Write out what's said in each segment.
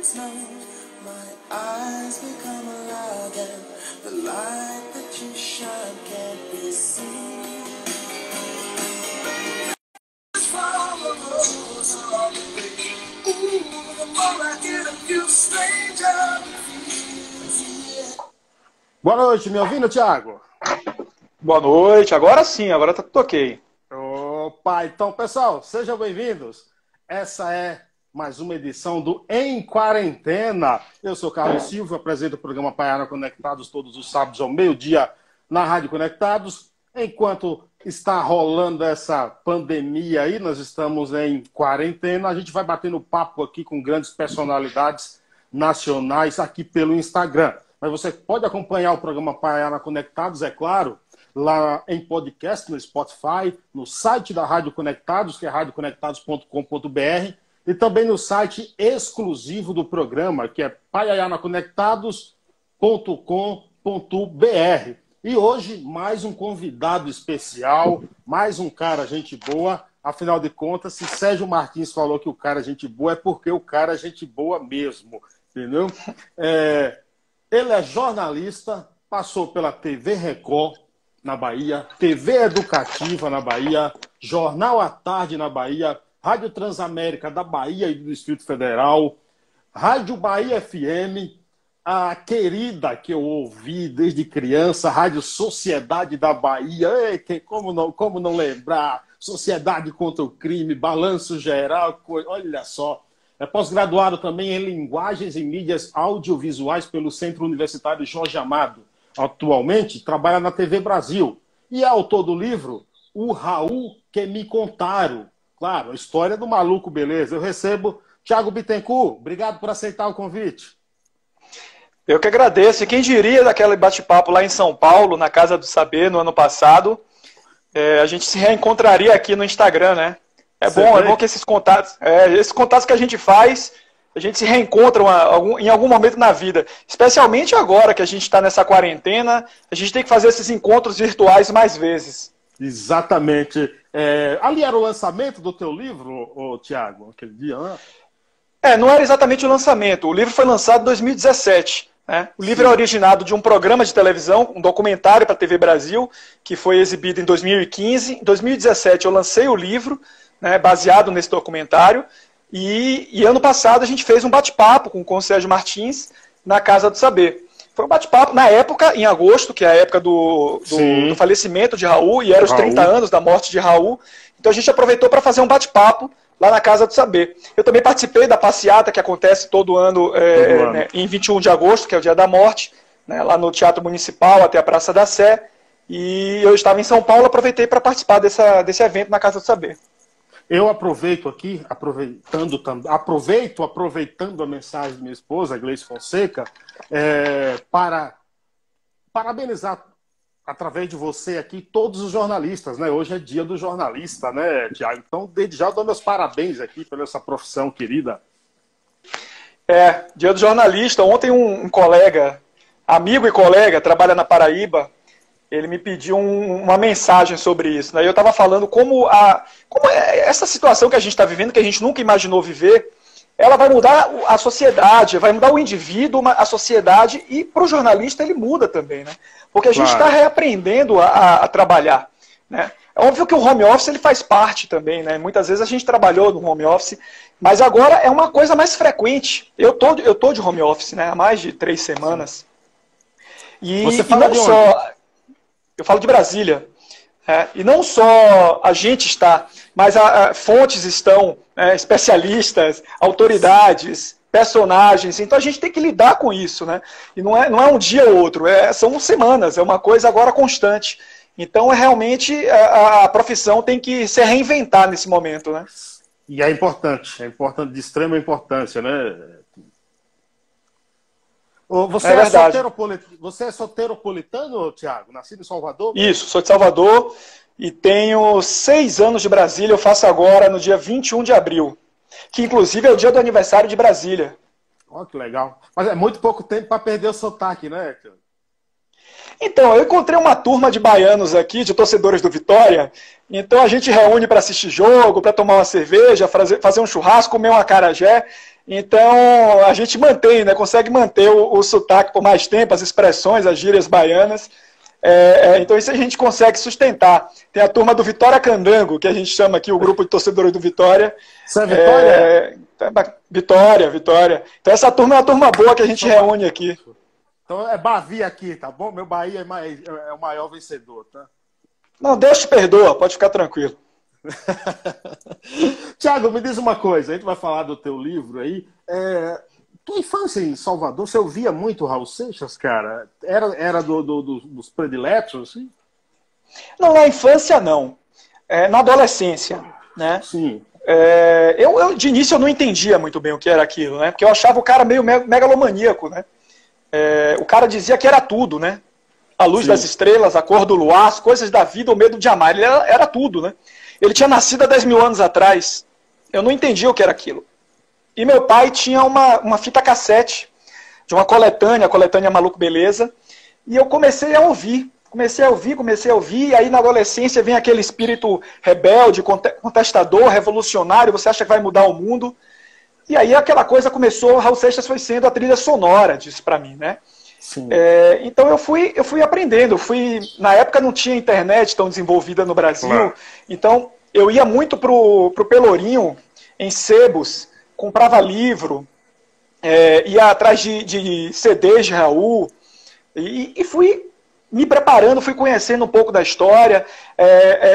snow, my eyes become alive and the light that you shine can't be seen. Follow those along the way. Ooh, the more I get of you, stranger. Boa noite, me ouvindo, Thiago? Boa noite, agora sim, agora tá tudo ok. Opa, então, pessoal, sejam bem-vindos. Essa é mais uma edição do Em Quarentena. Eu sou Carlos Silva, apresento o programa Paiana Conectados todos os sábados ao meio-dia na Rádio Conectados. Enquanto está rolando essa pandemia aí, nós estamos em quarentena, a gente vai batendo papo aqui com grandes personalidades nacionais aqui pelo Instagram. Mas você pode acompanhar o programa Paiana Conectados, é claro, lá em podcast, no Spotify, no site da Rádio Conectados, que é radioconectados.com.br, e também no site exclusivo do programa, que é paianaconectados.com.br. E hoje, mais um convidado especial, mais um cara gente boa. Afinal de contas, se Sérgio Martins falou que o cara é gente boa, é porque o cara é gente boa mesmo, entendeu? Ele é jornalista, passou pela TV Record, na Bahia, TV Educativa na Bahia, Jornal à Tarde na Bahia, Rádio Transamérica da Bahia e do Distrito Federal, Rádio Bahia FM, a querida que eu ouvi desde criança, Rádio Sociedade da Bahia, como não lembrar, Sociedade contra o Crime, Balanço Geral, olha só. É pós-graduado também em Linguagens e Mídias Audiovisuais pelo Centro Universitário Jorge Amado. Atualmente trabalha na TV Brasil e é autor do livro O Raul que me contaram. Claro, a história do maluco, beleza. Eu recebo Thiago Bittencourt. Obrigado por aceitar o convite. Eu que agradeço. E quem diria daquele bate-papo lá em São Paulo, na Casa do Saber, no ano passado, a gente se reencontraria aqui no Instagram, né? É bom que esses contatos que a gente faz, a gente se reencontra em algum momento na vida. Especialmente agora que a gente está nessa quarentena, a gente tem que fazer esses encontros virtuais mais vezes. Exatamente. Ali era o lançamento do teu livro, Thiago, aquele dia, né? Não era exatamente o lançamento. O livro foi lançado em 2017. Né? O livro é originado de um programa de televisão, um documentário para a TV Brasil, que foi exibido em 2015. Em 2017 eu lancei o livro, né, baseado nesse documentário. E ano passado a gente fez um bate-papo com o Sérgio Martins na Casa do Saber. Foi um bate-papo, na época, em agosto, que é a época do falecimento de Raul, e era os 30 anos da morte de Raul. Então a gente aproveitou para fazer um bate-papo lá na Casa do Saber. Eu também participei da passeata que acontece todo ano, né, em 21 de agosto, que é o dia da morte, né, lá no Teatro Municipal, até a Praça da Sé. E eu estava em São Paulo, aproveitei para participar desse evento na Casa do Saber. Eu aproveito aqui, aproveitando a mensagem de minha esposa, Gleice Fonseca, para parabenizar, através de você aqui, todos os jornalistas, né? Hoje é dia do jornalista, né, Thiago? Então, desde já eu dou meus parabéns aqui pela essa profissão querida. Dia do jornalista. Ontem um colega, amigo e colega, trabalha na Paraíba, ele me pediu uma mensagem sobre isso. Né? E eu estava falando como essa situação que a gente está vivendo, que a gente nunca imaginou viver, ela vai mudar a sociedade, vai mudar o indivíduo, a sociedade, e para o jornalista ele muda também. Né? Porque a gente está reaprendendo a trabalhar. Né? É óbvio que o home office ele faz parte também. Né? Muitas vezes a gente trabalhou no home office, mas agora é uma coisa mais frequente. Eu tô de home office, né? Há mais de 3 semanas. Você fala não só... Eu falo de Brasília. E não só a gente está, mas fontes estão, especialistas, autoridades, personagens. Então a gente tem que lidar com isso. Né? E não é um dia ou outro, são semanas, é uma coisa agora constante. Então realmente a profissão tem que se reinventar nesse momento. Né? E é importante, de extrema importância, né? Você é soteropolitano, Thiago? Nascido em Salvador? Isso, sou de Salvador e tenho 6 anos de Brasília. Eu faço agora no dia 21 de abril, que inclusive é o dia do aniversário de Brasília. Olha que legal. Mas é muito pouco tempo para perder o sotaque, né, Thiago? Então, eu encontrei uma turma de baianos aqui, de torcedores do Vitória. Então a gente reúne para assistir jogo, para tomar uma cerveja, fazer um churrasco, comer um acarajé. Então, a gente mantém, né, consegue manter o sotaque por mais tempo, as expressões, as gírias baianas. Então, isso a gente consegue sustentar. Tem a turma do Vitória Candango, que a gente chama aqui o grupo de torcedores do Vitória. Você é Vitória? Vitória, Vitória. Então, essa turma é uma turma boa que a gente reúne aqui. Então, é Bavi aqui, tá bom? Meu Bahia é o maior vencedor, tá? Não, Deus te perdoa, pode ficar tranquilo. Tiago, me diz uma coisa, a gente vai falar do teu livro aí. Tua infância em Salvador, você ouvia muito Raul Seixas, cara? Era dos prediletos, assim? Não, na infância não. Na adolescência, né? Sim. Eu, de início, eu não entendia muito bem o que era aquilo, né? Porque eu achava o cara meio megalomaníaco, né? O cara dizia que era tudo, né? A luz das estrelas, a cor do luar, as coisas da vida, o medo de amar. Ele era tudo, né? Ele tinha nascido há 10 mil anos atrás. Eu não entendia o que era aquilo. E meu pai tinha uma fita cassete de uma coletânea, a coletânea Maluco Beleza, e eu comecei a ouvir, e aí na adolescência vem aquele espírito rebelde, contestador, revolucionário, você acha que vai mudar o mundo, e aí aquela coisa começou, Raul Seixas foi sendo a trilha sonora disso pra mim, né? Sim. Então eu fui aprendendo, na época não tinha internet tão desenvolvida no Brasil, claro. Então eu ia muito pro Pelourinho, em sebos, comprava livro, ia atrás de CDs de Raul, e fui me preparando, fui conhecendo um pouco da história,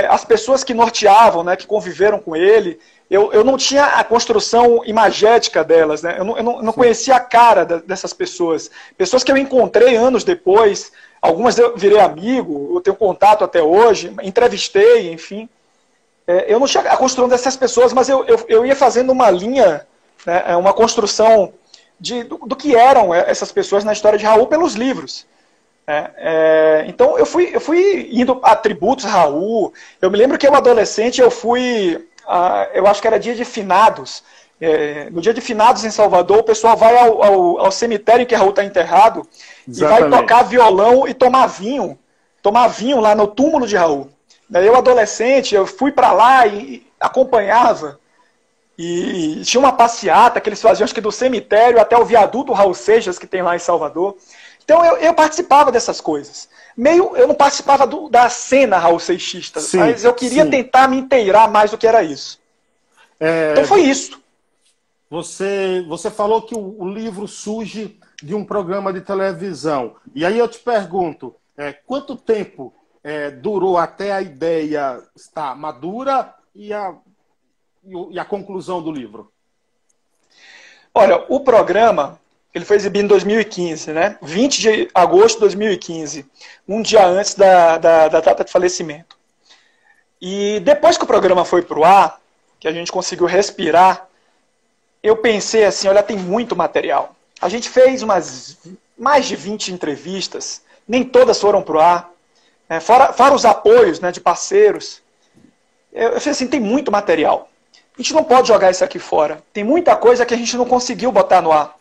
as pessoas que norteavam, né, que conviveram com ele. Eu não tinha a construção imagética delas, né? Eu não conhecia a cara dessas pessoas. Pessoas que eu encontrei anos depois, algumas eu virei amigo, eu tenho contato até hoje, entrevistei, enfim. Eu não tinha a construção dessas pessoas, mas eu ia fazendo uma linha, né, uma construção do que eram essas pessoas na história de Raul pelos livros. Então eu fui indo a tributos a Raul. Eu me lembro que eu adolescente eu acho que era dia de finados. No dia de finados em Salvador, o pessoal vai ao cemitério em que Raul está enterrado. Exatamente. E vai tocar violão e tomar vinho lá no túmulo de Raul. Eu adolescente, eu fui para lá e acompanhava. E tinha uma passeata que eles faziam, acho que do cemitério até o viaduto Raul Seixas, que tem lá em Salvador. Então eu participava dessas coisas. Eu não participava da cena Raul Seixista, mas eu queria tentar me inteirar mais do que era isso. Então foi isso. Você falou que o livro surge de um programa de televisão. E aí eu te pergunto, quanto tempo durou até a ideia estar madura e a conclusão do livro? Olha, o programa ele foi exibido em 2015, né? 20 de agosto de 2015, um dia antes da data de falecimento. E depois que o programa foi para o ar, que a gente conseguiu respirar, eu pensei assim, olha, tem muito material. A gente fez mais de 20 entrevistas, nem todas foram para o ar, fora os apoios, né, de parceiros. Eu falei assim, tem muito material. A gente não pode jogar isso aqui fora. Tem muita coisa que a gente não conseguiu botar no ar.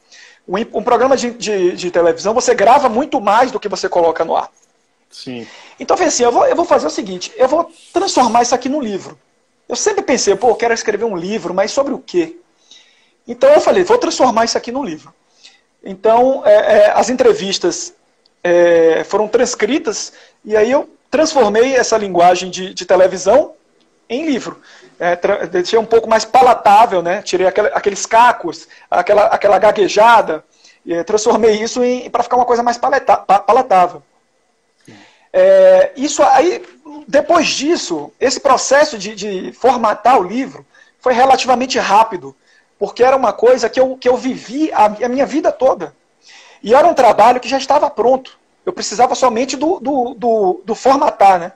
Um programa de televisão, você grava muito mais do que você coloca no ar. Sim. Então eu falei assim, eu vou fazer o seguinte, eu vou transformar isso aqui num livro. Eu sempre pensei, eu quero escrever um livro, mas sobre o quê? Então eu falei, vou transformar isso aqui num livro. Então as entrevistas foram transcritas, e aí eu transformei essa linguagem de televisão em livro. Deixei um pouco mais palatável, né? Tirei aqueles cacos, aquela gaguejada, transformei isso para ficar uma coisa mais palatável. Isso aí, depois disso, esse processo de formatar o livro foi relativamente rápido, porque era uma coisa que eu vivi a minha vida toda. E era um trabalho que já estava pronto. Eu precisava somente do formatar, né?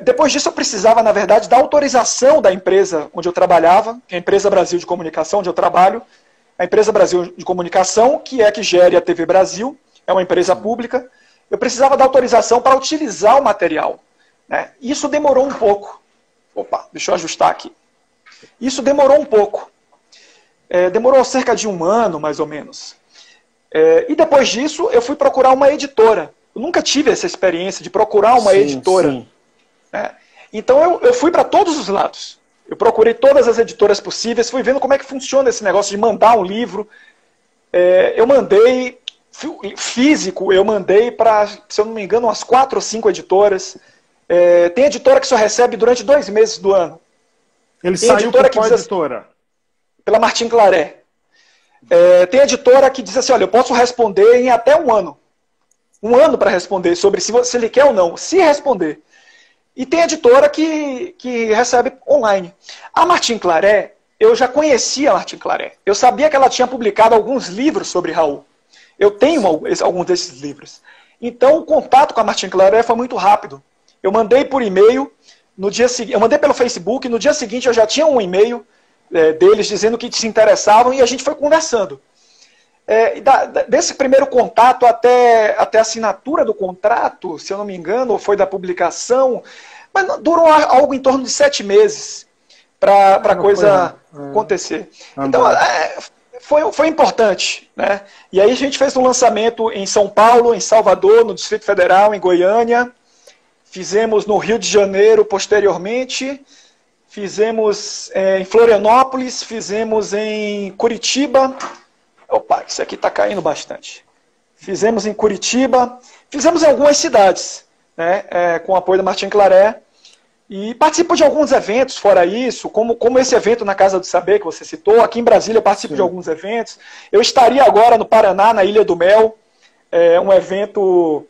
Depois disso eu precisava, na verdade, da autorização da empresa onde eu trabalhava, que é a Empresa Brasil de Comunicação, onde eu trabalho. A Empresa Brasil de Comunicação, que gere a TV Brasil, é uma empresa pública. Eu precisava da autorização para utilizar o material, né? Isso demorou um pouco. Opa, deixa eu ajustar aqui. Isso demorou um pouco. Demorou cerca de 1 ano, mais ou menos. E depois disso, eu fui procurar uma editora. Eu nunca tive essa experiência de procurar uma editora. Sim. Então eu fui para todos os lados. Eu procurei todas as editoras possíveis, fui vendo como é que funciona esse negócio de mandar um livro. Eu mandei, físico, eu mandei para, se eu não me engano, umas 4 ou 5 editoras. Tem editora que só recebe durante 2 meses do ano. Ele saiu por qual editora? Pela Martin Claret. Tem editora que diz assim, olha, eu posso responder em até 1 ano. 1 ano para responder sobre se ele quer ou não, se responder. E tem editora que recebe online. A Martin Claret, eu já conhecia a Martin Claret. Eu sabia que ela tinha publicado alguns livros sobre Raul. Eu tenho alguns desses livros. Então, o contato com a Martin Claret foi muito rápido. Eu mandei por e-mail, no dia seguinte, eu mandei pelo Facebook, no dia seguinte eu já tinha um e-mail deles dizendo que se interessavam e a gente foi conversando. Desse primeiro contato até a assinatura do contrato, se eu não me engano, ou foi da publicação, mas durou algo em torno de 7 meses para a coisa acontecer. Então, foi importante, né? E aí a gente fez um lançamento em São Paulo, em Salvador, no Distrito Federal, em Goiânia, fizemos no Rio de Janeiro posteriormente, fizemos em Florianópolis, fizemos em Curitiba. Opa, isso aqui está caindo bastante. Fizemos em Curitiba, fizemos em algumas cidades, né, com o apoio da Martin Claret, e participo de alguns eventos fora isso, como esse evento na Casa do Saber que você citou. Aqui em Brasília eu participo de alguns eventos. Eu estaria agora no Paraná, na Ilha do Mel, um evento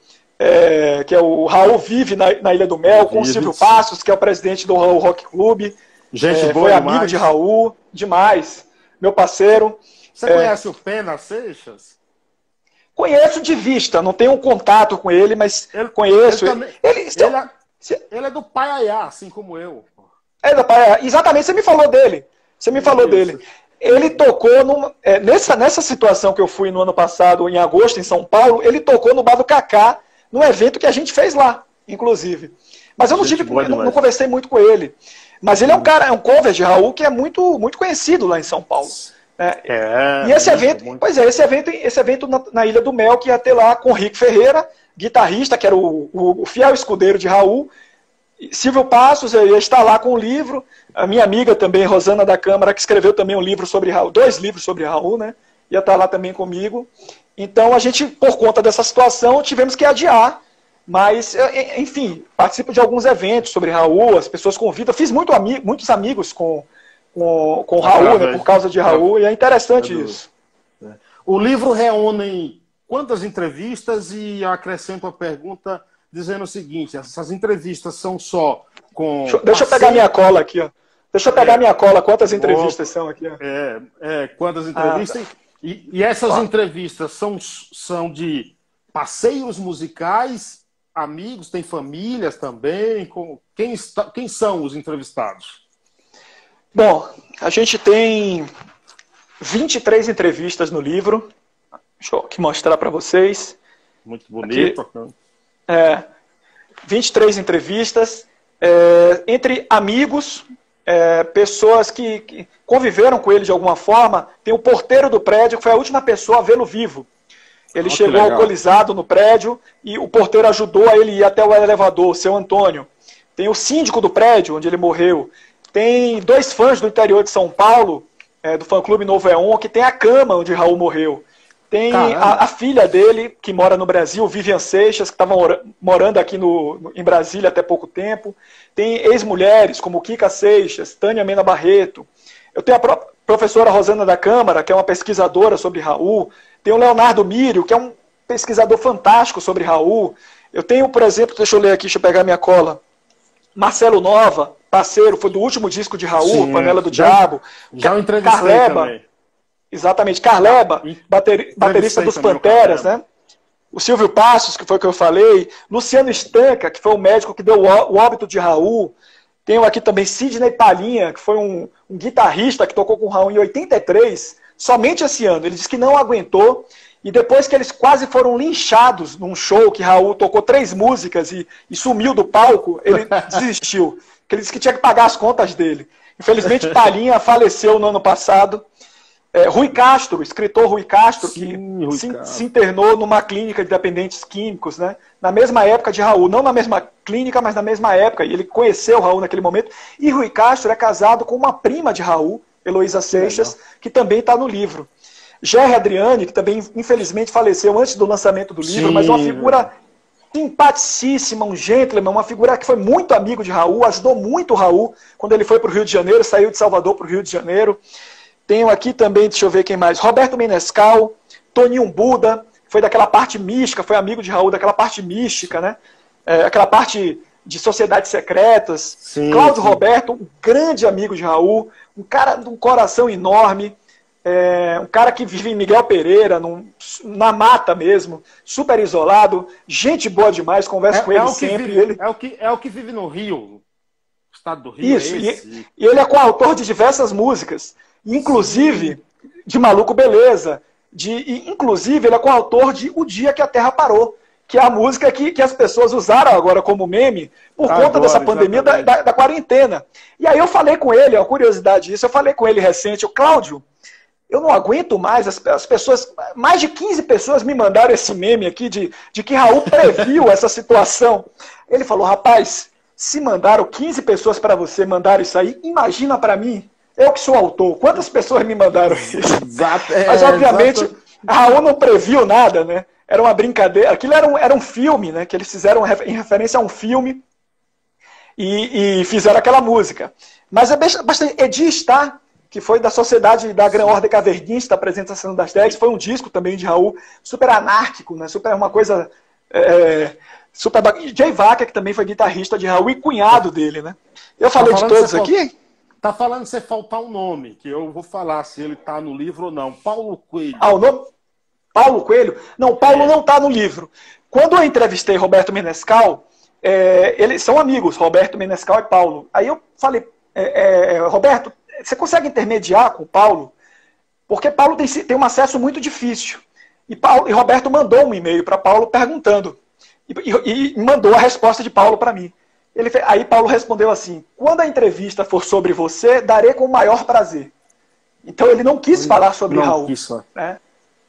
que é o Raul Vive na Ilha do Mel, com o Silvio Passos, que é o presidente do Raul Rock Club. Gente boa, foi amigo de Raul, demais, meu parceiro. Você conhece o Pena Seixas? Conheço de vista, não tenho um contato com ele, mas conheço. Ele é do Paiaiá, assim como eu. É do Paiaiá, exatamente, você me falou dele. Ele tocou, nessa situação que eu fui no ano passado, em agosto, em São Paulo, ele tocou no Bar do Cacá, num evento que a gente fez lá, inclusive. Mas eu não conversei muito com ele. Mas ele é um cover de Raul que é muito, muito conhecido lá em São Paulo. E esse evento, esse evento na Ilha do Mel, que ia ter lá com o Rick Ferreira, guitarrista, que era o fiel escudeiro de Raul, Silvio Passos, eu ia estar lá com o livro, a minha amiga também, Rosana da Câmara, que escreveu também um livro sobre Raul, 2 livros sobre Raul, né? Ia estar lá também comigo. Então a gente, por conta dessa situação, tivemos que adiar, mas, enfim, participo de alguns eventos sobre Raul, as pessoas convidam, fiz muitos amigos com o Raul, né, por causa de Raul, e é interessante isso. O livro reúne quantas entrevistas? E eu acrescento a pergunta dizendo o seguinte: essas entrevistas são só com... Deixa eu pegar minha cola aqui, ó. Deixa eu pegar minha cola, quantas entrevistas são aqui, ó. Quantas entrevistas? Tá. E essas entrevistas são de passeios musicais, amigos, tem famílias também? Quem são os entrevistados? Bom, a gente tem 23 entrevistas no livro. Deixa eu aqui mostrar para vocês. Muito bonito. Aqui, 23 entrevistas entre amigos, pessoas que conviveram com ele de alguma forma. Tem o porteiro do prédio, que foi a última pessoa a vê-lo vivo. Ele chegou alcoolizado no prédio e o porteiro ajudou a ele ir até o elevador, o seu Antônio. Tem o síndico do prédio, onde ele morreu. Tem 2 fãs do interior de São Paulo, do fã-clube Novo Éon, que tem a cama onde Raul morreu. Tem a filha dele, que mora no Brasil, Vivian Seixas, que estava morando aqui em Brasília até pouco tempo. Tem ex-mulheres, como Kika Seixas, Tânia Mena Barreto. Eu tenho a professora Rosana da Câmara, que é uma pesquisadora sobre Raul. Tem o Leonardo Mírio, que é um pesquisador fantástico sobre Raul. Eu tenho, por exemplo, deixa eu ler aqui, deixa eu pegar minha cola. Marcelo Nova, parceiro, foi do último disco de Raul, Sim, Panela do Diabo. Já o entrevistei Carleba, também. Exatamente, Carleba, baterista dos Panteras, né? O Silvio Passos, que foi o que eu falei. Luciano Estanca, que foi o médico que deu o óbito de Raul. Tenho aqui também Sidney Palhinha, que foi um guitarrista que tocou com o Raul em 83, somente esse ano. Ele disse que não aguentou. E depois que eles quase foram linchados num show que Raul tocou 3 músicas e sumiu do palco, ele desistiu. Ele disse que tinha que pagar as contas dele. Infelizmente, Palhinha faleceu no ano passado. Rui Castro, o escritor Rui Castro, Sim, que Rui se Castro. internou numa clínica de dependentes químicos, né? Na mesma época de Raul, não na mesma clínica, mas na mesma época, e ele conheceu Raul naquele momento, e Rui Castro é casado com uma prima de Raul, Heloísa Seixas, que também está no livro. Gerry Adriani, que também infelizmente faleceu antes do lançamento do livro, Sim, mas uma figura simpaticíssima, um gentleman, uma figura que foi muito amigo de Raul, ajudou muito o Raul quando ele foi para o Rio de Janeiro, saiu de Salvador para o Rio de Janeiro. Tenho aqui também, deixa eu ver quem mais, Roberto Menescal, Toninho Buda, foi daquela parte mística, foi amigo de Raul, daquela parte mística, né? Aquela parte de sociedades secretas. Sim, Cláudio sim. Roberto, um grande amigo de Raul, um cara de um coração enorme, um cara que vive em Miguel Pereira, na mata mesmo, super isolado, gente boa demais, converso com ele sempre. É o que vive no Rio, o estado do Rio. Isso, e ele é coautor de diversas músicas, inclusive de Maluco Beleza, inclusive ele é coautor de O Dia que a Terra Parou, que é a música que as pessoas usaram agora como meme por conta dessa pandemia da quarentena. E aí eu falei com ele, a curiosidade disso, eu falei com ele recente, Cláudio, eu não aguento mais, as pessoas, mais de 15 pessoas me mandaram esse meme aqui de que Raul previu essa situação. Ele falou, rapaz, se mandaram 15 pessoas para você, mandaram isso aí, imagina para mim, eu que sou autor, quantas pessoas me mandaram isso? Exato, mas obviamente, Raul não previu nada, né? Era uma brincadeira, aquilo era um filme, né? Que eles fizeram em referência a um filme e fizeram aquela música. Mas é bastante. Edi Está, que foi da Sociedade da Gran Ordem Cavernista, a apresentação das Drags, foi um disco também de Raul, super anárquico, né? Super uma coisa... super Jay Vaca, que também foi guitarrista de Raul e cunhado dele, né? Eu falei de todos aqui? Tá falando se faltar um nome, que eu vou falar se ele tá no livro ou não. Paulo Coelho. O nome? Paulo Coelho? Não, Paulo não tá no livro. Quando eu entrevistei Roberto Menescal, eles são amigos, Roberto Menescal e Paulo. Aí eu falei, Roberto, você consegue intermediar com o Paulo? Porque Paulo tem um acesso muito difícil. E Roberto mandou um e-mail para Paulo perguntando. E mandou a resposta de Paulo para mim. Aí Paulo respondeu assim, quando a entrevista for sobre você, darei com o maior prazer. Então ele não quis falar sobre Raul. Né?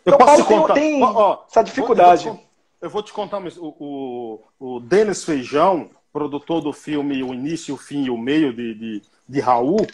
Eu então posso Paulo te contar. tem essa dificuldade. Eu vou te contar, o Denis Feijão, produtor do filme O Início, o Fim e o Meio de Raul,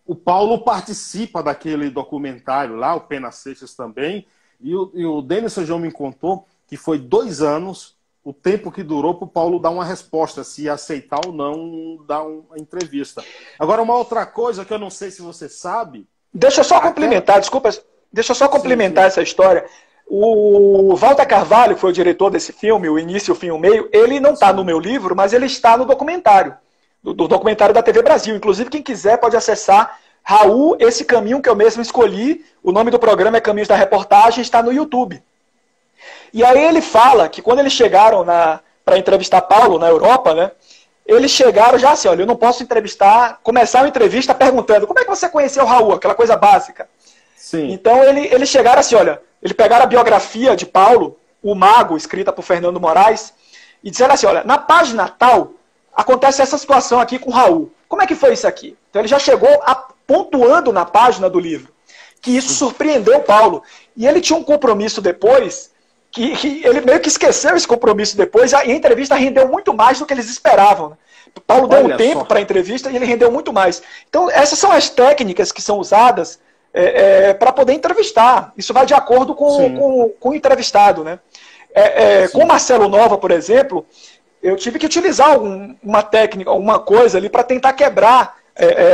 o Paulo participa daquele documentário lá, o Pena Seixas também, e o Denis Feijão me contou que foi 2 anos o tempo que durou para o Paulo dar uma resposta, se ia aceitar ou não dar uma entrevista. Agora, uma outra coisa que eu não sei se você sabe... Deixa eu só complementar, desculpa, deixa eu só complementar essa história. O Walter Carvalho, que foi o diretor desse filme, O Início, o Fim e o Meio, ele não está no meu livro, mas ele está no documentário, do documentário da TV Brasil. Inclusive, quem quiser pode acessar Raul, Esse Caminho que eu mesmo escolhi. O nome do programa é Caminhos da Reportagem, está no YouTube. E aí ele fala que quando eles chegaram para entrevistar Paulo na Europa, né, eles chegaram já assim, olha, eu não posso começar uma entrevista perguntando como é que você conheceu o Raul, aquela coisa básica. Sim. Então eles chegaram assim, olha, eles pegaram a biografia de Paulo, O Mago, escrita por Fernando Moraes, e disseram assim, olha, na página tal, acontece essa situação aqui com o Raul. Como é que foi isso aqui? Então ele já chegou pontuando na página do livro, que isso surpreendeu Paulo. E ele tinha um compromisso depois... Que ele meio que esqueceu esse compromisso depois, e a entrevista rendeu muito mais do que eles esperavam. Né? Paulo deu um tempo para a entrevista e ele rendeu muito mais. Então, essas são as técnicas que são usadas para poder entrevistar. Isso vai de acordo com o entrevistado. Né? Com Marcelo Nova, por exemplo, eu tive que utilizar uma técnica, alguma coisa ali para tentar quebrar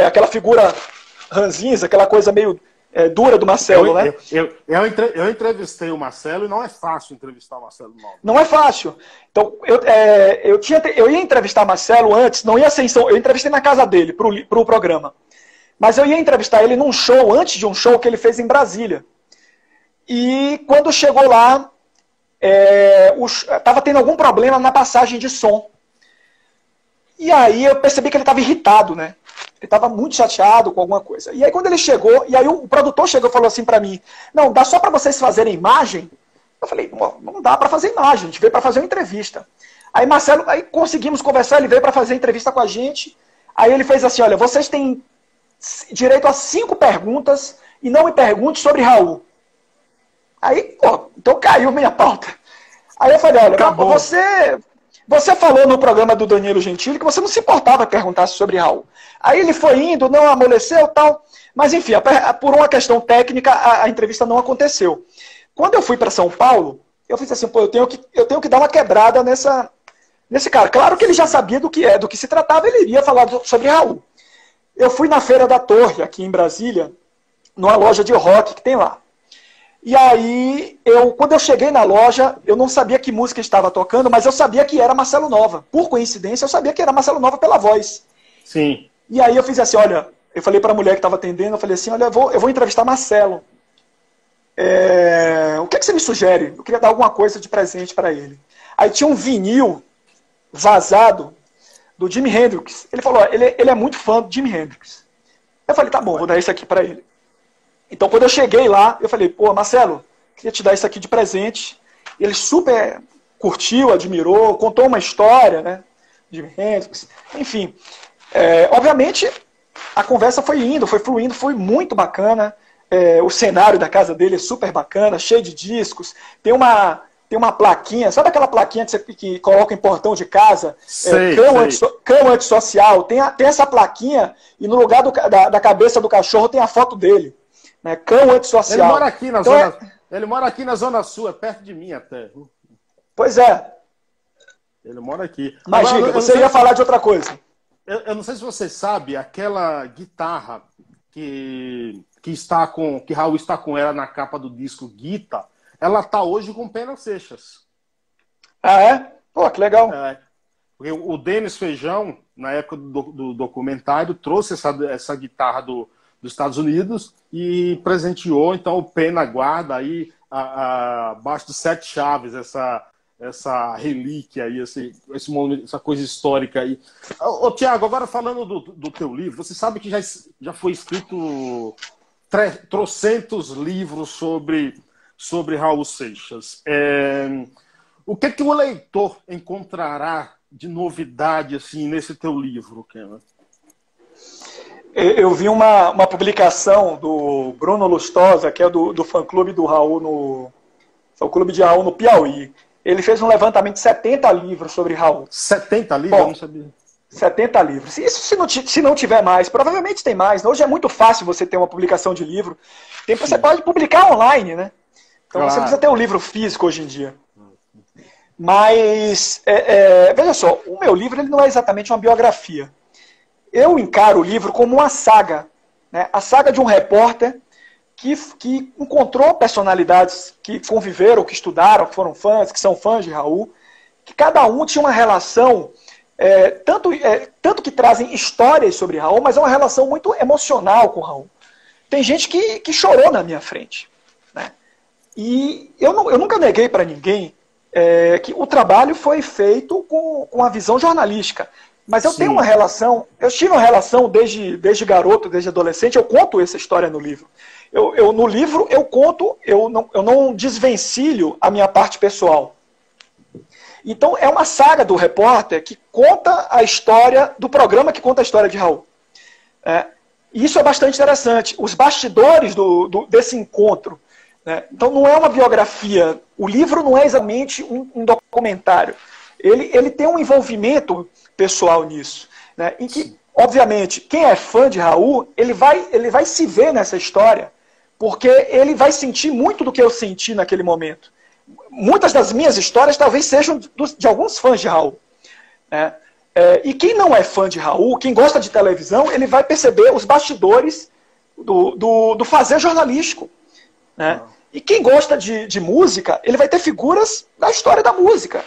aquela figura ranzinza, aquela coisa meio... dura do Marcelo, né? Eu entrevistei o Marcelo e não é fácil entrevistar o Marcelo Nova. Não é fácil. Então, eu ia entrevistar o Marcelo antes, não ia ser eu entrevistei na casa dele, para o programa. Mas eu ia entrevistar ele num show, antes de um show que ele fez em Brasília. E quando chegou lá, estava tendo algum problema na passagem de som. E aí eu percebi que ele estava irritado, né? Ele estava muito chateado com alguma coisa. E aí quando ele chegou, e aí o produtor chegou e falou assim para mim, não, dá só para vocês fazerem imagem? Eu falei, não dá para fazer imagem, a gente veio para fazer uma entrevista. Aí Marcelo, aí conseguimos conversar, ele veio para fazer entrevista com a gente. Aí ele fez assim, olha, vocês têm direito a 5 perguntas e não me pergunte sobre Raul. Aí, então caiu minha pauta. Aí eu falei, olha, você falou no programa do Danilo Gentili que você não se importava em perguntar sobre Raul. Aí ele foi indo, não amoleceu e tal. Mas enfim, por uma questão técnica, a entrevista não aconteceu. Quando eu fui para São Paulo, eu fiz assim, pô, eu tenho que dar uma quebrada nesse cara. Claro que ele já sabia do que se tratava, ele iria falar sobre Raul. Eu fui na Feira da Torre, aqui em Brasília, numa loja de rock que tem lá. E aí, quando eu cheguei na loja, eu não sabia que música estava tocando, mas eu sabia que era Marcelo Nova. Por coincidência, eu sabia que era Marcelo Nova pela voz. Sim. E aí eu fiz assim, olha, eu falei para a mulher que estava atendendo, eu falei assim, olha, eu vou entrevistar Marcelo. O que você me sugere? Eu queria dar alguma coisa de presente para ele. Aí tinha um vinil vazado do Jimi Hendrix. Ele falou, ele é muito fã do Jimi Hendrix. Eu falei, tá bom, vou dar isso aqui para ele. Então, quando eu cheguei lá, eu falei, pô, Marcelo, queria te dar isso aqui de presente. Ele super curtiu, admirou, contou uma história, né? Jimi Hendrix, enfim. Obviamente, a conversa foi indo, foi fluindo, foi muito bacana. O cenário da casa dele é super bacana, cheio de discos. Tem uma plaquinha, sabe aquela plaquinha que coloca em portão de casa? Cão antissocial. Tem essa plaquinha e no lugar da cabeça do cachorro tem a foto dele. Né? Cão antissocial. Ele mora aqui na Zona Sul, é perto de mim até. Pois é. Ele mora aqui. Imagina, você ia falar de outra coisa. Eu não sei se você sabe, aquela guitarra que Raul está com ela na capa do disco Guita, ela tá hoje com Pena Seixas. Ah, é? Pô, que legal. Porque o Denis Feijão, na época do documentário, trouxe essa guitarra dos Estados Unidos e presenteou, então o Pena guarda aí abaixo de 7 chaves essa relíquia aí, essa coisa histórica aí. Ô, Tiago, agora falando do teu livro, você sabe que já foi escrito trocentos livros sobre Raul Seixas. O que o leitor encontrará de novidade assim nesse teu livro, Kenan? Eu vi uma publicação do Bruno Lustosa, que é do fã-clube do Raul fã-clube de Raul no Piauí. Ele fez um levantamento de 70 livros sobre Raul. 70 livros? Bom, eu não sabia. 70 livros. Isso se não tiver mais, provavelmente tem mais. Hoje é muito fácil você ter uma publicação de livro. Você pode publicar online, né? Então você precisa ter um livro físico hoje em dia. Mas, veja só, o meu livro ele não é exatamente uma biografia. Eu encaro o livro como uma saga. Né? A saga de um repórter que encontrou personalidades que conviveram, que estudaram, que foram fãs, que são fãs de Raul, que cada um tinha uma relação, tanto que trazem histórias sobre Raul, mas é uma relação muito emocional com Raul. Tem gente que chorou na minha frente. Né? E eu nunca neguei para ninguém que o trabalho foi feito com a visão jornalística. Mas eu tenho uma relação, eu tive uma relação desde garoto, desde adolescente, eu conto essa história no livro. No livro eu conto, eu não desvencilho a minha parte pessoal. Então é uma saga do repórter que conta a história, do programa que conta a história de Raul. E isso é bastante interessante. Os bastidores desse encontro. Né? Então não é uma biografia, o livro não é exatamente um documentário. Ele tem um envolvimento pessoal nisso. Né? Em que, obviamente, quem é fã de Raul, ele vai se ver nessa história, porque ele vai sentir muito do que eu senti naquele momento. Muitas das minhas histórias talvez sejam de alguns fãs de Raul. Né? E quem não é fã de Raul, quem gosta de televisão, ele vai perceber os bastidores do fazer jornalístico. Né? E quem gosta de música, ele vai ter figuras da história da música.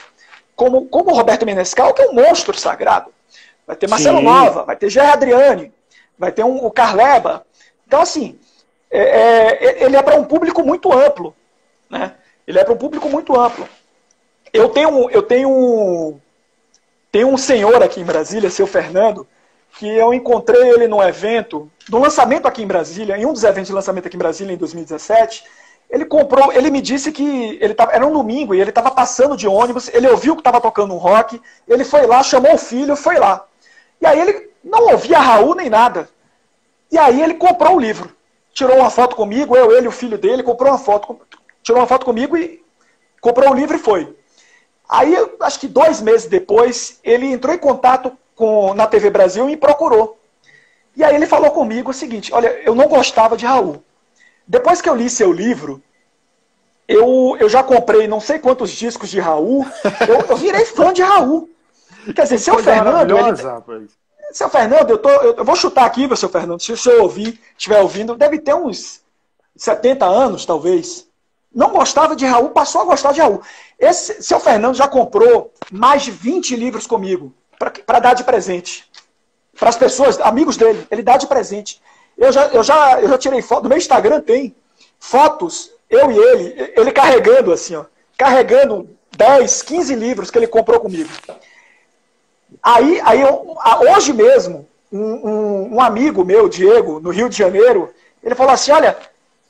Como o Roberto Menescal, que é um monstro sagrado. Vai ter Marcelo Nova, vai ter Gerry Adriani, vai ter o Carleba. Então, assim, ele é para um público muito amplo. Né? Ele é para um público muito amplo. Tenho um senhor aqui em Brasília, seu Fernando, que eu encontrei ele num evento, no lançamento aqui em Brasília, em um dos eventos de lançamento aqui em Brasília, em 2017. Ele me disse que era um domingo e ele estava passando de ônibus, ele ouviu que estava tocando um rock, ele foi lá, chamou o filho, foi lá. E aí ele não ouvia Raul nem nada. E aí ele comprou o livro. Tirou uma foto comigo, ele e o filho dele, tirou uma foto comigo e comprou o livro e foi. Aí, acho que 2 meses depois, ele entrou em contato na TV Brasil e me procurou. E aí ele falou comigo o seguinte, olha, eu não gostava de Raul. Depois que eu li seu livro, eu já comprei não sei quantos discos de Raul, eu virei fã de Raul. Quer dizer, seu Fernando... Seu Fernando, eu vou chutar aqui, seu Fernando, se o senhor estiver ouvindo, deve ter uns 70 anos, talvez. Não gostava de Raul, passou a gostar de Raul. Seu Fernando já comprou mais de 20 livros comigo, para dar de presente. Para as pessoas, amigos dele, ele dá de presente. Eu já tirei foto, no meu Instagram tem fotos, eu e ele carregando assim, ó, carregando 10, 15 livros que ele comprou comigo. Aí hoje mesmo, um amigo meu, Diego, no Rio de Janeiro, ele falou assim, olha,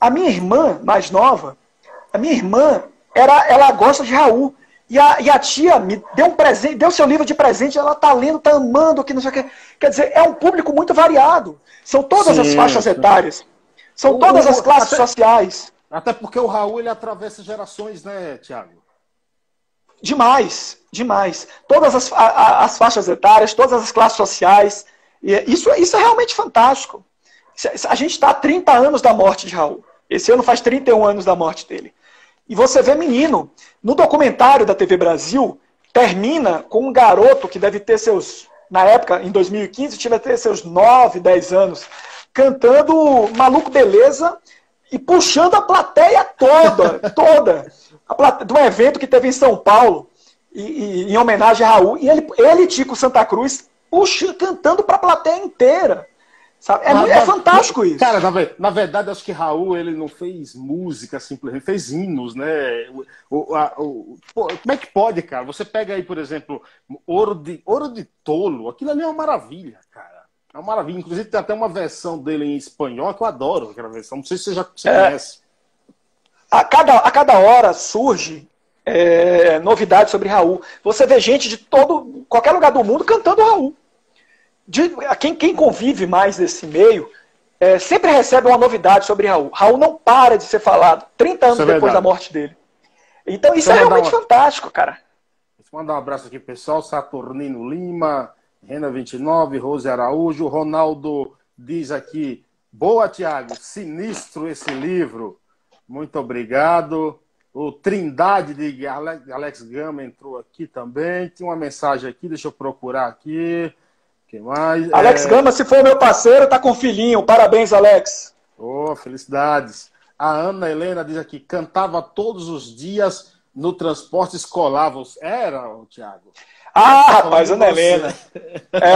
a minha irmã mais nova, ela gosta de Raul. E a tia me deu um presente, deu seu livro de presente, ela tá lendo, tá amando, que não sei o que. Quer dizer, é um público muito variado. São todas as faixas etárias. São todas as classes sociais. Até porque o Raul, ele atravessa gerações, né, Thiago? Demais, demais. Todas as faixas etárias, todas as classes sociais. E isso é realmente fantástico. A gente está há 30 anos da morte de Raul. Esse ano faz 31 anos da morte dele. E você vê menino. No documentário da TV Brasil, termina com um garoto que deve ter na época, em 2015, devia ter seus 9, 10 anos, cantando Maluco Beleza e puxando a plateia toda. De um evento que teve em São Paulo, em homenagem a Raul. E ele e Tico Santa Cruz, cantando para a plateia inteira. Sabe? É fantástico isso. Cara, na verdade, acho que Raul, ele não fez música simplesmente, fez hinos, né? Como é que pode, cara? Você pega aí, por exemplo, Ouro de Tolo, aquilo ali é uma maravilha, cara. É uma maravilha. Inclusive, tem até uma versão dele em espanhol que eu adoro, aquela versão. Não sei se você conhece. A cada hora surge novidades sobre Raul. Você vê gente de qualquer lugar do mundo cantando Raul. Quem convive mais nesse meio sempre recebe uma novidade sobre Raul. Raul não para de ser falado 30 anos depois da morte dele. Então isso é realmente fantástico, cara. Deixa eu mandar um abraço aqui, pessoal. Saturnino Lima, Rena 29, Rose Araújo, Ronaldo diz aqui, boa, Thiago, sinistro esse livro. Muito obrigado. O Trindade de Alex Gama entrou aqui também. Tem uma mensagem aqui, deixa eu procurar aqui. Que mais? Alex Gama, se for meu parceiro, tá com filhinho. Parabéns, Alex. Felicidades. A Ana Helena diz aqui, cantava todos os dias no transporte escolar. Era, Thiago? Rapaz, Ana Helena.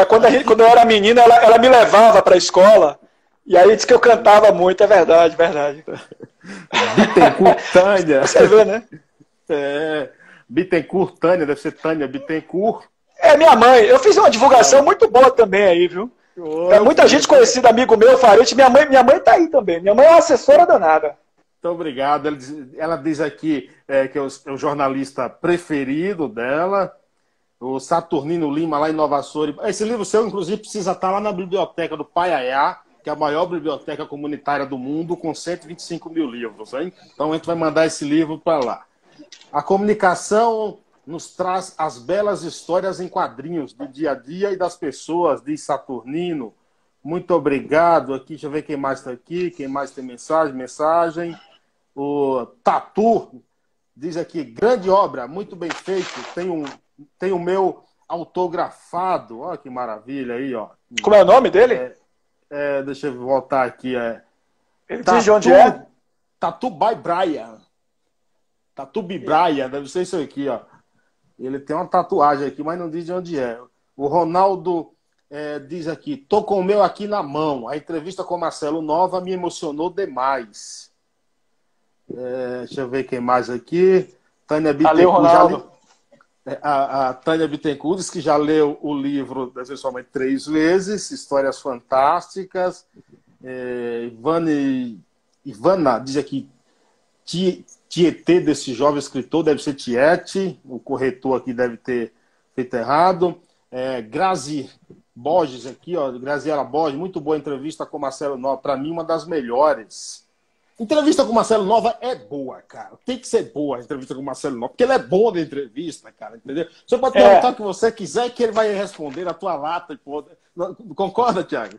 Quando eu era menina, ela me levava pra escola. E aí disse que eu cantava muito. É verdade, verdade. Bittencourt Tânia. Você vê, né? Bittencourt Tânia, deve ser Tânia Bittencourt. É minha mãe. Eu fiz uma divulgação muito boa também aí, viu? Muita gente conhecida, amigo meu, Farete. Minha mãe tá aí também. Minha mãe é uma assessora danada. Muito obrigado. Ela diz aqui que é o jornalista preferido dela, o Saturnino Lima, lá em Nova Açores. Esse livro seu, inclusive, precisa estar lá na biblioteca do Paiaiá, que é a maior biblioteca comunitária do mundo, com 125 mil livros. Hein? Então a gente vai mandar esse livro para lá. A comunicação nos traz as belas histórias em quadrinhos do dia a dia e das pessoas, diz Saturnino. Muito obrigado. Aqui, deixa eu ver quem mais está aqui. Quem mais tem mensagem? O Tatu diz aqui, grande obra, muito bem feito. Tem o meu autografado. Olha que maravilha aí, ó. Como é o nome dele? Deixa eu voltar aqui. Ele diz de onde é? Tatu by Brian. Tatu by Brian, deve ser isso aqui, ó. Ele tem uma tatuagem aqui, mas não diz de onde é. O Ronaldo diz aqui, tô com o meu aqui na mão. A entrevista com o Marcelo Nova me emocionou demais. Deixa eu ver quem mais aqui. Tânia Bittencourt. A Tânia Bittencourt diz que já leu o livro, somente 3 vezes, Histórias Fantásticas. Ivana diz aqui, Tietê desse jovem escritor, deve ser Tiete, o corretor aqui deve ter feito errado. Grazi Borges aqui, ó, Graziela Borges, muito boa entrevista com Marcelo Nova, para mim uma das melhores. Entrevista com Marcelo Nova é boa, cara. Tem que ser boa a entrevista com Marcelo Nova, porque ele é bom de entrevista, cara, entendeu? Você pode perguntar o que você quiser que ele vai responder a tua lata. Concorda, Thiago?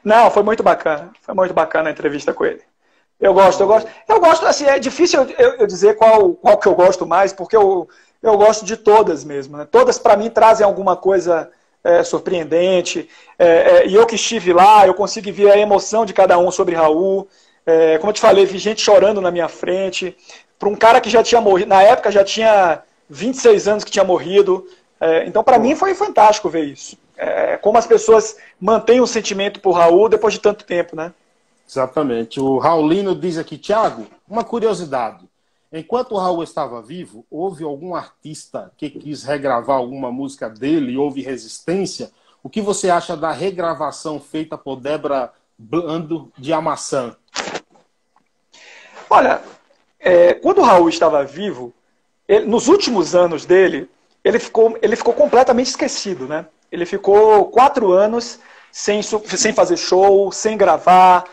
Não, foi muito bacana. Foi muito bacana a entrevista com ele. Eu gosto, assim, é difícil eu dizer qual que eu gosto mais, porque eu gosto de todas mesmo, né? Todas, para mim, trazem alguma coisa surpreendente, e eu que estive lá, eu consegui ver a emoção de cada um sobre Raul. Como eu te falei, vi gente chorando na minha frente, para um cara que já tinha morrido, na época já tinha 26 anos que tinha morrido, então para mim foi fantástico ver isso. Como as pessoas mantêm o sentimento por Raul depois de tanto tempo, né? Exatamente. O Raulino diz aqui, Thiago, uma curiosidade. Enquanto o Raul estava vivo, houve algum artista que quis regravar alguma música dele e houve resistência? O que você acha da regravação feita por Débora Blando de A Maçã? Olha, quando o Raul estava vivo, nos últimos anos dele, ele ficou completamente esquecido, né? Ele ficou 4 anos sem fazer show, sem gravar.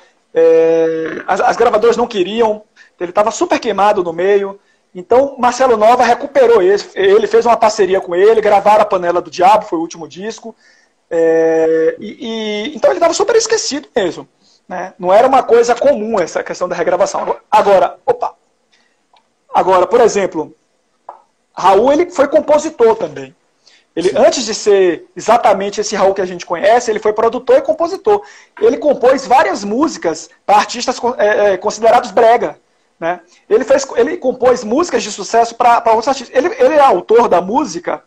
As gravadoras não queriam, ele estava super queimado no meio. Então, Marcelo Nova recuperou ele, fez uma parceria com ele, gravaram A Panela do Diabo, foi o último disco. Então ele estava super esquecido mesmo, né? Não era uma coisa comum essa questão da regravação. Agora, por exemplo, Raul ele foi compositor também. Ele, antes de ser exatamente esse Raul que a gente conhece, ele foi produtor e compositor. Ele compôs várias músicas para artistas considerados brega, né? Ele compôs músicas de sucesso para outros artistas. Ele é autor da música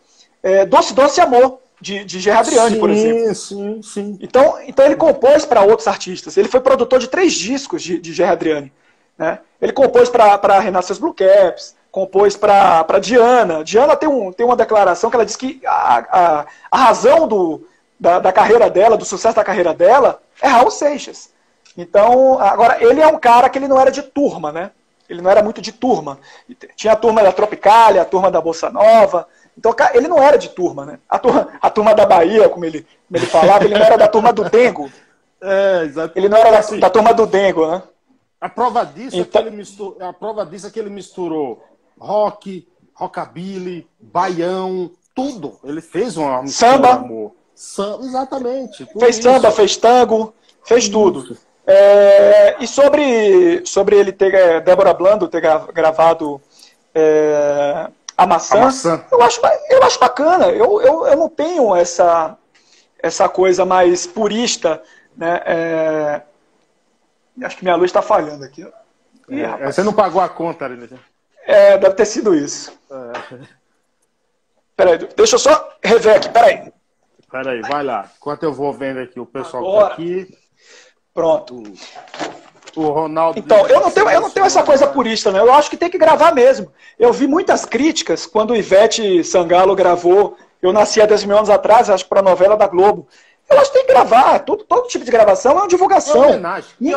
Doce Doce Amor, de Gerard Adriani, por exemplo. Sim. Então ele compôs para outros artistas. Ele foi produtor de 3 discos de Gerard Adriani, né? Ele compôs para Renascença Blue Caps, compôs para Diana. Diana tem uma declaração que ela diz que a razão da carreira dela, do sucesso da carreira dela, é Raul Seixas. Então, agora, ele é um cara que ele não era de turma, né? Ele não era muito de turma. Tinha a turma da Tropicália, a turma da Bossa Nova. Então, ele não era de turma, né? A turma da Bahia, como ele falava, ele não era da turma do Dengo. Exatamente. Ele não era da turma do Dengo, né? A prova disso é que ele misturou rock, rockabilly, baião, tudo. Ele fez uma mistura, samba. Amor. Exatamente. Fez isso. Samba, fez tango, fez tudo. E sobre ele ter, Débora Blando ter gravado A Maçã, eu acho bacana. Eu não tenho essa coisa mais purista, né? Acho que minha luz está falhando aqui. Você não pagou a conta, né? Deve ter sido isso. Peraí, deixa eu só rever aqui, peraí. Peraí, vai lá. Enquanto eu vou vendo aqui o pessoal que tá aqui. Pronto. O Ronaldo... Então, eu não tenho essa coisa purista, né? Eu acho que tem que gravar mesmo. Eu vi muitas críticas quando o Ivete Sangalo gravou Eu Nasci há 10 mil anos atrás, acho que para a novela da Globo. Eu acho que tem que gravar. Todo tipo de gravação é uma divulgação. É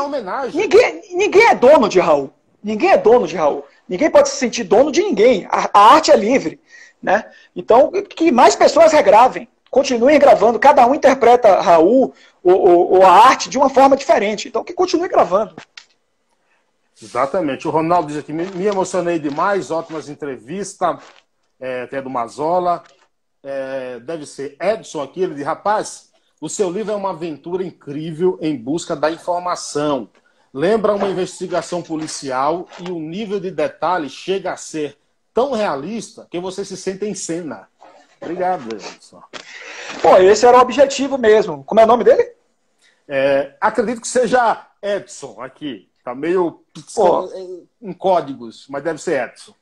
homenagem. Ninguém é dono de Raul. Ninguém é dono de Raul. Ninguém pode se sentir dono de ninguém. A arte é livre, né? Então, que mais pessoas regravem. Continuem gravando. Cada um interpreta Raul ou a arte de uma forma diferente. Então, que continue gravando. Exatamente. O Ronaldo diz aqui, me emocionei demais, ótimas entrevistas, até do Mazola. Deve ser Edson aqui, ele diz, rapaz, o seu livro é uma aventura incrível em busca da informação. Lembra uma investigação policial e o nível de detalhe chega a ser tão realista que você se sente em cena. Obrigado, Edson. Pô, esse era o objetivo mesmo. Como é o nome dele? Acredito que seja Edson aqui. Tá meio em códigos, mas deve ser Edson.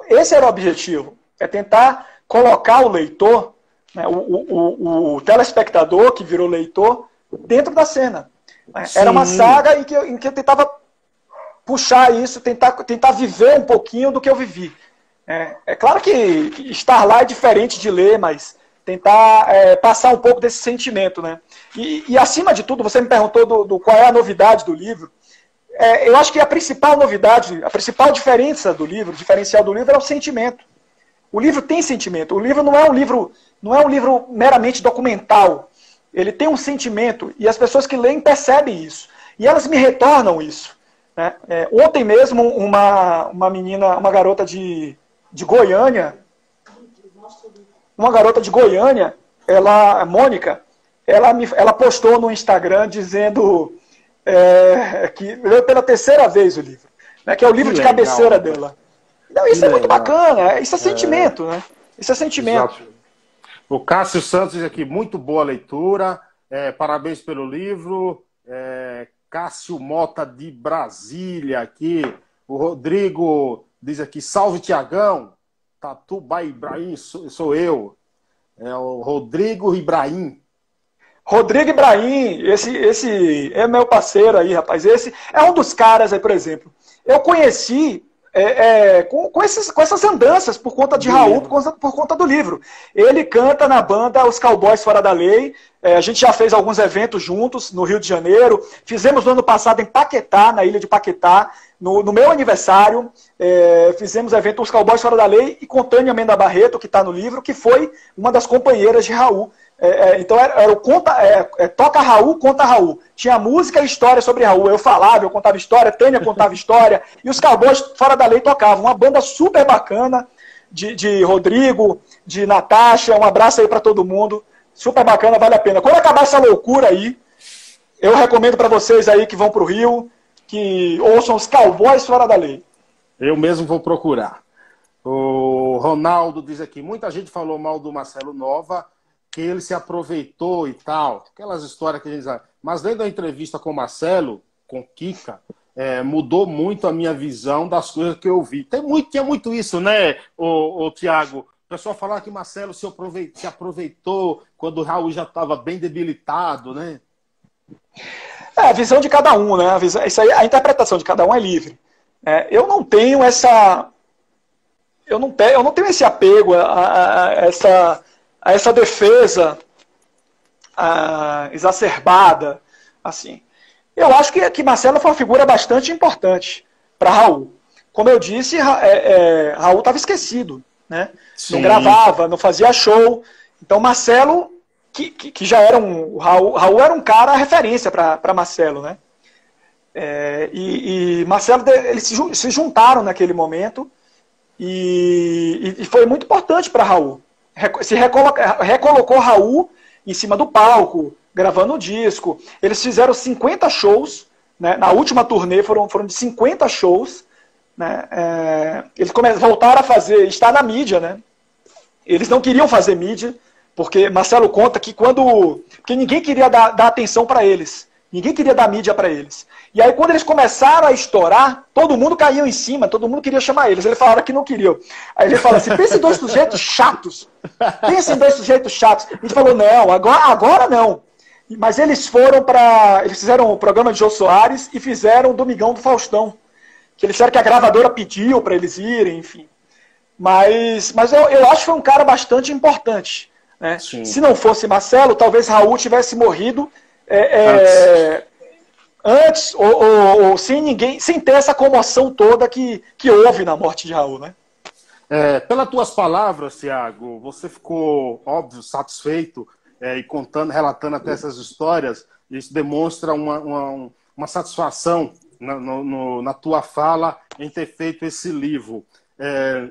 Esse era o objetivo. É tentar colocar o leitor, né, o telespectador que virou leitor, dentro da cena. Sim. Era uma saga em que eu tentava puxar isso, tentar viver um pouquinho do que eu vivi. É claro que estar lá é diferente de ler, mas tentar passar um pouco desse sentimento, né? E acima de tudo, você me perguntou do qual é a novidade do livro. Eu acho que a principal novidade, a principal diferença do livro, o diferencial do livro é o sentimento. O livro tem sentimento. O livro não é um livro meramente documental. Ele tem um sentimento e as pessoas que leem percebem isso. E elas me retornam isso. Né? Ontem mesmo, uma menina, uma garota de Goiânia, a Mônica, ela postou no Instagram dizendo que leu pela terceira vez o livro, né, que é o livro de cabeceira dela. Então, isso é muito bacana, isso é sentimento, né? Isso é sentimento. Exato. O Cássio Santos diz aqui, muito boa leitura, parabéns pelo livro. Cássio Mota de Brasília aqui. O Rodrigo diz aqui, salve Tiagão, Tatuba Ibrahim, sou eu. É o Rodrigo Ibrahim. Rodrigo Ibrahim, esse é meu parceiro aí, rapaz. Esse é um dos caras aí, por exemplo. Eu conheci com essas andanças por conta de Raul, por conta do livro. Ele canta na banda Os Cowboys Fora da Lei. A gente já fez alguns eventos juntos no Rio de Janeiro. Fizemos no ano passado em Paquetá, na ilha de Paquetá, no meu aniversário. Fizemos evento Os Cowboys Fora da Lei e com Tânia Menda Barreto, que está no livro, que foi uma das companheiras de Raul. Então era o Toca Raul, Conta Raul. Tinha música e história sobre Raul. Eu falava, eu contava história, Tânia contava história, e os Cowboys Fora da Lei tocavam. Uma banda super bacana, de Rodrigo, de Natasha. Um abraço aí para todo mundo. Super bacana, vale a pena. Quando acabar essa loucura aí, eu recomendo para vocês aí que vão para o Rio, que ouçam os Cowboys Fora da Lei. Eu mesmo vou procurar. O Ronaldo diz aqui, muita gente falou mal do Marcelo Nova, que ele se aproveitou e tal, aquelas histórias que a gente sabe. Mas lendo a entrevista com o Marcelo, com Kika, mudou muito a minha visão das coisas que eu vi. Tinha muito isso, né, o Tiago? O pessoal falava que Marcelo se aproveitou quando o Raul já estava bem debilitado, né? A visão de cada um, né? Isso aí, a interpretação de cada um é livre. Eu não tenho essa... Eu não tenho esse apego a essa defesa exacerbada, assim. Eu acho que Marcelo foi uma figura bastante importante para Raul. Como eu disse, Raul estava esquecido, né? Não gravava, não fazia show. Então Marcelo, que já era Raul era um cara referência para Marcelo, né? E Marcelo, eles se juntaram naquele momento e foi muito importante para Raul. Recolocou Raul em cima do palco, gravando o disco. Eles fizeram 50 shows, né? Na última turnê foram de 50 shows. Né? Eles voltaram a estar na mídia. Né? Eles não queriam fazer mídia, porque Marcelo conta que porque ninguém queria dar atenção para eles. Ninguém queria dar mídia para eles. E aí, quando eles começaram a estourar, todo mundo caiu em cima, todo mundo queria chamar eles. Eles falaram que não queriam. Aí ele fala assim, pensa em dois sujeitos chatos. Pensa em dois sujeitos chatos. A gente falou, não, agora não. Mas eles eles fizeram o programa de Jô Soares e fizeram o Domingão do Faustão. Que eles disseram que a gravadora pediu para eles irem, enfim. Mas eu acho que foi um cara bastante importante. Né? Se não fosse Marcelo, talvez Raul tivesse morrido antes ou sem ter essa comoção toda que houve na morte de Raul, né? Pelas tuas palavras, Thiago, você ficou, óbvio, satisfeito e relatando até essas histórias. Isso demonstra uma satisfação na tua fala em ter feito esse livro.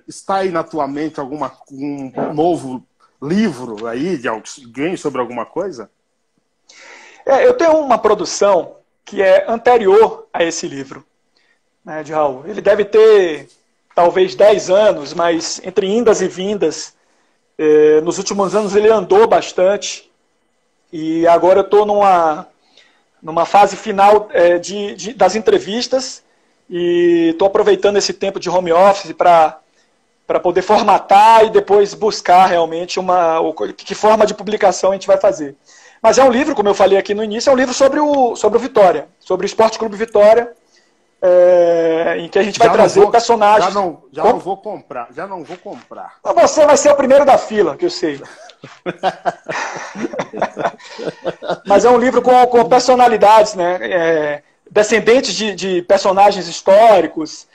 Está aí na tua mente um novo livro aí de alguém sobre alguma coisa? Eu tenho uma produção que é anterior a esse livro, né, de Raul. Ele deve ter talvez 10 anos, mas entre indas e vindas, nos últimos anos ele andou bastante. E agora eu estou numa fase final das entrevistas e estou aproveitando esse tempo de home office para poder formatar e depois buscar realmente que forma de publicação a gente vai fazer. Mas é um livro, como eu falei aqui no início, é um livro sobre o Vitória, sobre o Esporte Clube Vitória, em que a gente vai trazer personagens. Já não vou comprar. Mas você vai ser o primeiro da fila, que eu sei. Mas é um livro com personalidades, né? Descendentes de personagens históricos,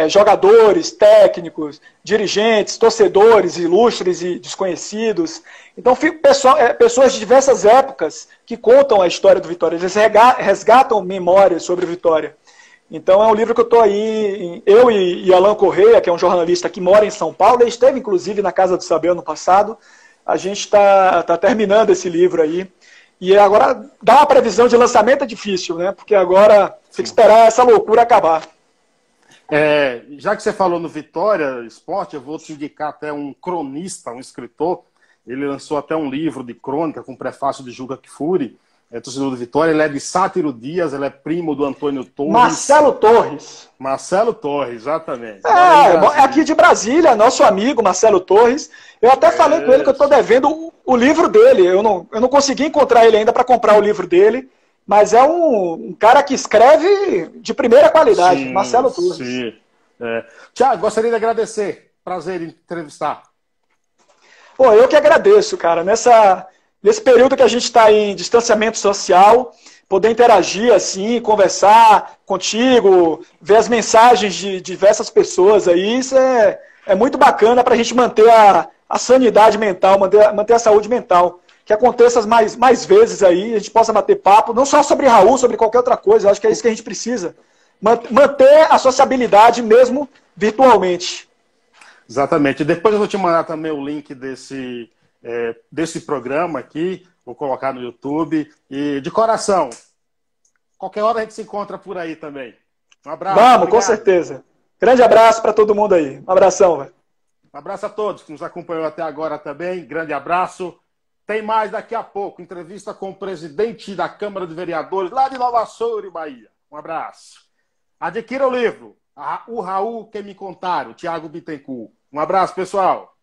jogadores, técnicos, dirigentes, torcedores, ilustres e desconhecidos. Então, pessoas de diversas épocas que contam a história do Vitória. Eles resgatam memórias sobre o Vitória. Então, é um livro que eu estou aí, eu e Alan Correia, que é um jornalista que mora em São Paulo, ele esteve, inclusive, na Casa do Saber ano passado. A gente está terminando esse livro aí. E agora, dar uma previsão de lançamento é difícil, né? Porque agora tem que esperar essa loucura acabar. Já que você falou no Vitória Esporte, eu vou te indicar até um cronista, um escritor. Ele lançou até um livro de crônica com prefácio de Juca Kfouri, torcedor do Vitória. Ele é de Sátiro Dias, ele é primo do Antônio Torres. Marcelo Torres. Marcelo Torres, exatamente. É aqui de Brasília, nosso amigo Marcelo Torres. Eu até falei com ele que eu estou devendo o livro dele. Eu não consegui encontrar ele ainda para comprar o livro dele, mas é um cara que escreve de primeira qualidade, sim, Marcelo Torres. Sim. Tiago, gostaria de agradecer. Prazer em entrevistar. Pô, eu que agradeço, cara. Nesse período que a gente está em distanciamento social, poder interagir assim, conversar contigo, ver as mensagens de diversas pessoas aí, isso é muito bacana para a gente manter a sanidade mental, manter a saúde mental. Que aconteça mais vezes aí, a gente possa bater papo, não só sobre Raul, sobre qualquer outra coisa. Eu acho que é isso que a gente precisa. Manter a sociabilidade mesmo virtualmente. Exatamente. Depois eu vou te mandar também o link desse programa aqui, vou colocar no YouTube. E de coração, qualquer hora a gente se encontra por aí também. Um abraço. Vamos, obrigado. Com certeza. Grande abraço para todo mundo aí. Um abração, velho. Um abraço a todos que nos acompanhou até agora também. Grande abraço. Tem mais daqui a pouco. Entrevista com o presidente da Câmara de Vereadores, lá de Nova Soure, Bahia. Um abraço. Adquira o livro. O Raul que me contaram, Tiago Bittencourt. Um abraço, pessoal.